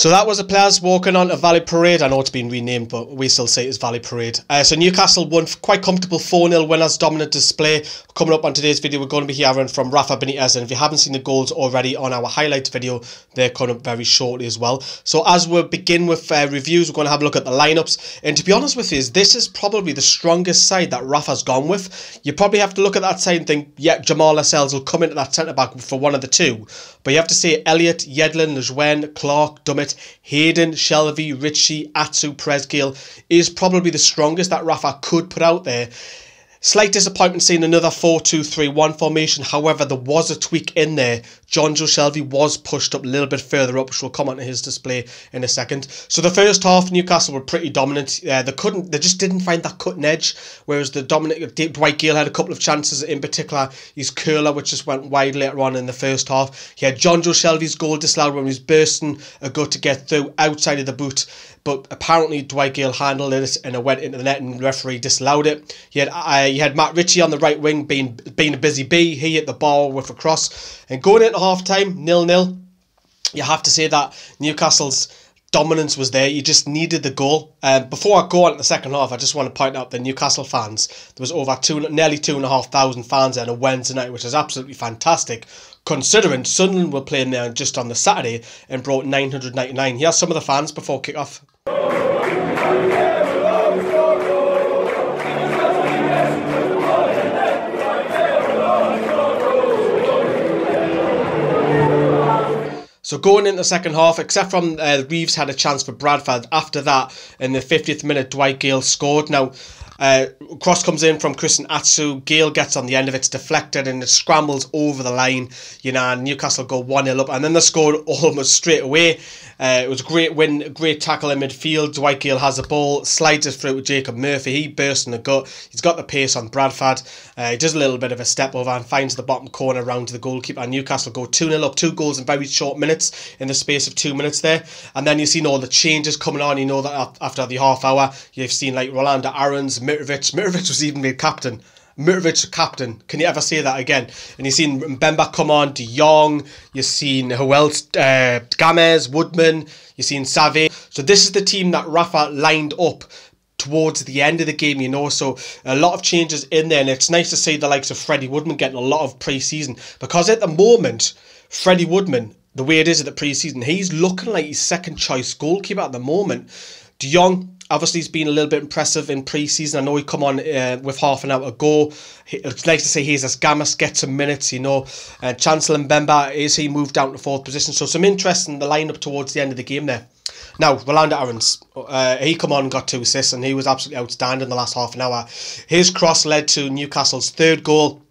So that was the players walking on to Valley Parade. I know it's been renamed, but we still say it's Valley Parade. So Newcastle won quite comfortable 4-0 winners, dominant display. Coming up on today's video, we're going to be hearing from Rafa Benitez. And if you haven't seen the goals already on our highlights video, they're coming up very shortly as well. So as we begin with reviews, we're going to have a look at the lineups. And to be honest with you, this is probably the strongest side that Rafa's gone with. You probably have to look at that side and think, yeah, Jamal Lascelles will come into that centre-back for one of the two. But you have to say Elliott, Yedlin, Lejeune, Clark, Dummett, Hayden, Shelvey, Ritchie, Atsu, Presgill is probably the strongest that Rafa could put out there. Slight disappointment seeing another 4-2-3-1 formation. However, there was a tweak in there. Jonjo Shelvey was pushed up a little bit further up, which we'll come on to his display in a second. So the first half, Newcastle were pretty dominant. They just didn't find that cutting edge. Whereas the dominant Dwight Gale had a couple of chances, in particular his curler, which just went wide later on in the first half. He had Jonjo Shelvey's goal disallowed when he was bursting a gut to get through outside of the boot. But apparently Dwight Gale handled it and it went into the net and the referee disallowed it. He had Matt Ritchie on the right wing being a busy bee. He hit the ball with a cross. And going into half-time, 0-0, you have to say that Newcastle's dominance was there. You just needed the goal. Before I go on to the second half, I just want to point out the Newcastle fans. There was over nearly 2,500 fans there on a Wednesday night, which is absolutely fantastic, considering Sunderland were playing there just on the Saturday and brought 999. Here's some of the fans before kick-off. So going into the second half, except from Reeves had a chance for Bradford. After that, in the 50th minute, Dwight Gale scored. Now, cross comes in from Christian Atsu. Gale gets on the end of it, it's deflected and it scrambles over the line. You know, and Newcastle go 1-0 up, and then they scored almost straight away. It was a great win, great tackle in midfield. Dwight Gale has the ball, slides it through to Jacob Murphy. He bursts in the gut. He's got the pace on Bradford. He does a little bit of a step over and finds the bottom corner round to the goalkeeper. And Newcastle go 2-0 up, 2 goals in very short minutes, in the space of 2 minutes there. And then you've seen all the changes coming on. You know that after the half hour, you've seen like Rolando Aarons, Mitrovic. Mitrovic was even made captain. Mitrovic captain. Can you ever say that again? And you've seen Mbemba come on, De Jong. You've seen who else? Gamez, Woodman. You've seen Save. So this is the team that Rafa lined up towards the end of the game, you know. So a lot of changes in there, and it's nice to see the likes of Freddie Woodman getting a lot of pre-season, because at the moment, Freddie Woodman, the way it is at the pre-season, he's looking like his second choice goalkeeper at the moment. De Jong, obviously, he's been a little bit impressive in pre-season. I know he come on with half an hour ago. It's nice to say Jesus Gamas gets some minutes, you know. Chancellor Mbemba, is he moved down to 4th position? So some interest in the lineup towards the end of the game there. Now, Rolando Aarons, he come on and got 2 assists, and he was absolutely outstanding the last half an hour. His cross led to Newcastle's 3rd goal,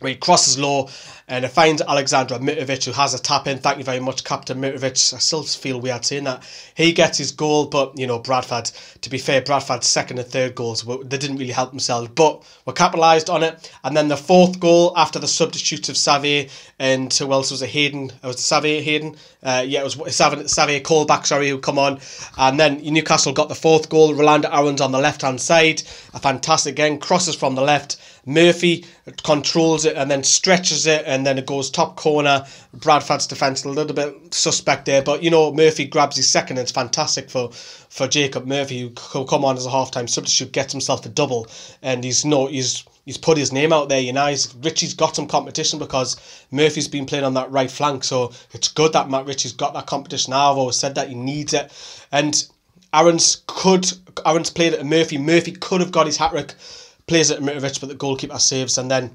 where he crosses low and it finds Alexander Mitrovic, who has a tap in. Thank you very much, Captain Mitrovic. I still feel weird saying that. He gets his goal, but, you know, Bradford, to be fair, Bradford's 2nd and 3rd goals, they didn't really help themselves, but were capitalised on it. And then the 4th goal, after the substitutes of Save and who else was it? Hayden. Was it Save, Hayden? Yeah, it was Save Colback, sorry, who come on. And then Newcastle got the 4th goal. Rolando Aarons on the left-hand side. A fantastic again. Crosses from the left. Murphy controls it and then stretches it, and then it goes top corner. Bradford's defence a little bit suspect there, but you know, Murphy grabs his 2nd, and it's fantastic for Jacob Murphy, who come on as a half-time substitute, gets himself a double, and he's put his name out there, you know. Ritchie's got some competition because Murphy's been playing on that right flank, so it's good that Matt Ritchie's got that competition. I've always said that he needs it, and Aarons played it to Murphy. Murphy could have got his hat-trick, plays it to Mitrovic, but the goalkeeper saves. And then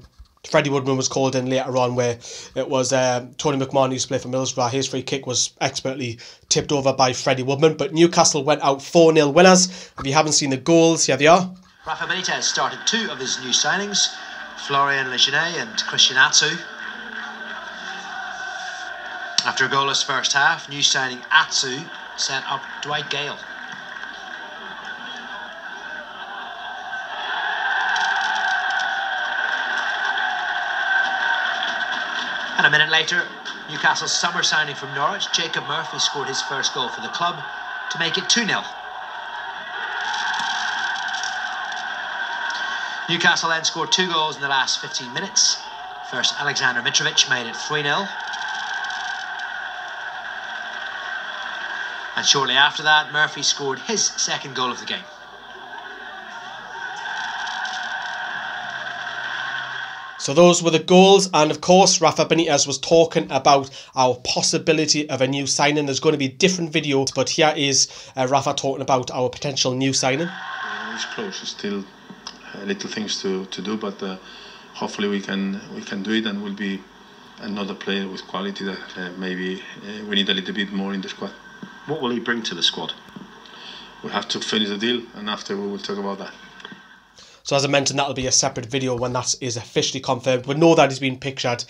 Freddie Woodman was called in later on, where it was Tony McMahon, who used to play for Middlesbrough. His free kick was expertly tipped over by Freddie Woodman. But Newcastle went out 4-0 winners. If you haven't seen the goals, here they are. Rafa Benitez started 2 of his new signings, Florian Lejeune and Christian Atsu. After a goalless first half, new signing Atsu set up Dwight Gale. And a minute later, Newcastle's summer signing from Norwich, Jacob Murphy, scored his first goal for the club to make it 2-0. Newcastle then scored 2 goals in the last 15 minutes. First, Alexander Mitrovic made it 3-0. And shortly after that, Murphy scored his second goal of the game. So those were the goals, and of course Rafa Benitez was talking about our possibility of a new signing. There's going to be different videos, but here is Rafa talking about our potential new signing. It's close, still little things to do, but hopefully we can do it, and will be another player with quality that maybe we need a little bit more in the squad. What will he bring to the squad? We have to finish the deal, and after we will talk about that. So as I mentioned, that'll be a separate video when that is officially confirmed. We know that he's been pictured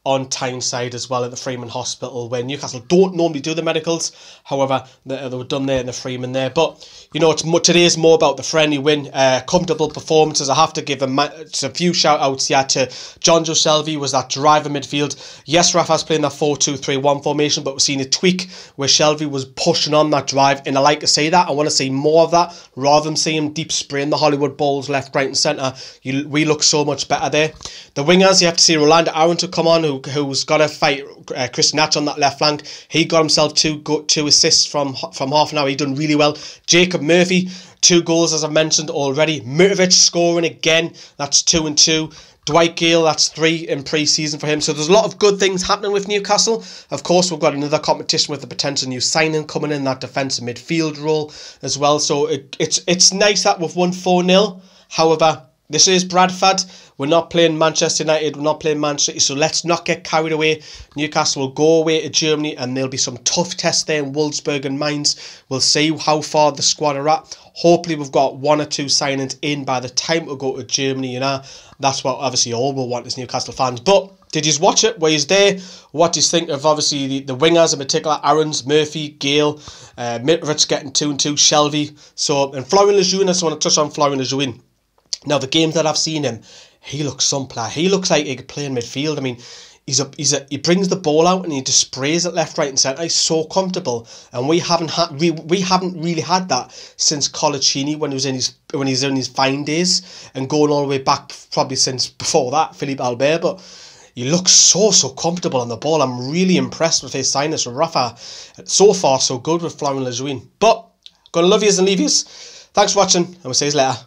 on Tyneside as well at the Freeman Hospital, where Newcastle don't normally do the medicals. However, they were done there in the Freeman there. But, you know, today is more about the friendly win, comfortable performances. I have to give a few shout-outs here to Jonjo Shelvey, was that driver midfield. Yes, Rafa's playing that 4-2-3-1 formation, but we've seen a tweak where Shelvey was pushing on that drive, and I like to see that. I want to see more of that, rather than seeing him deep spraying the Hollywood balls left, right and centre. We look so much better there. The wingers, you have to see Rolando Aaron to come on, who's got to fight Chris Natch on that left flank. He got himself two assists from half an hour. He done really well. Jacob Murphy, 2 goals as I've mentioned already. Mitrovic scoring again. That's 2 and 2. Dwight Gale, that's 3 in pre-season for him. So there's a lot of good things happening with Newcastle. Of course, we've got another competition with the potential new signing coming in, that defensive midfield role as well. So it's nice that we've won 4-0. However, this is Bradford. We're not playing Manchester United. We're not playing Man City. So let's not get carried away. Newcastle will go away to Germany, and there'll be some tough tests there in Wolfsburg and Mainz. We'll see how far the squad are at. Hopefully we've got 1 or 2 signings in by the time we go to Germany, you know. That's what obviously all we'll want as Newcastle fans. But did you watch it? Were you there? What do you think of obviously the wingers in particular? Aarons, Murphy, Gale, Mitrovic getting 2 and 2, Shelvey. So, and Florian Lejeune, I just want to touch on Florian Lejeune. Now, the games that I've seen him, he looks some player. He looks like he could play in midfield. I mean, he brings the ball out and he just sprays it left, right and centre. He's so comfortable, and we haven't really had that since Colaccini when he was in his fine days, and going all the way back probably since before that, Philippe Albert. But he looks so comfortable on the ball. I'm really impressed with his signings from Rafa. So far, so good with Florian Lejeune. But gonna love yous and leave yous. Thanks for watching, and we'll see you later.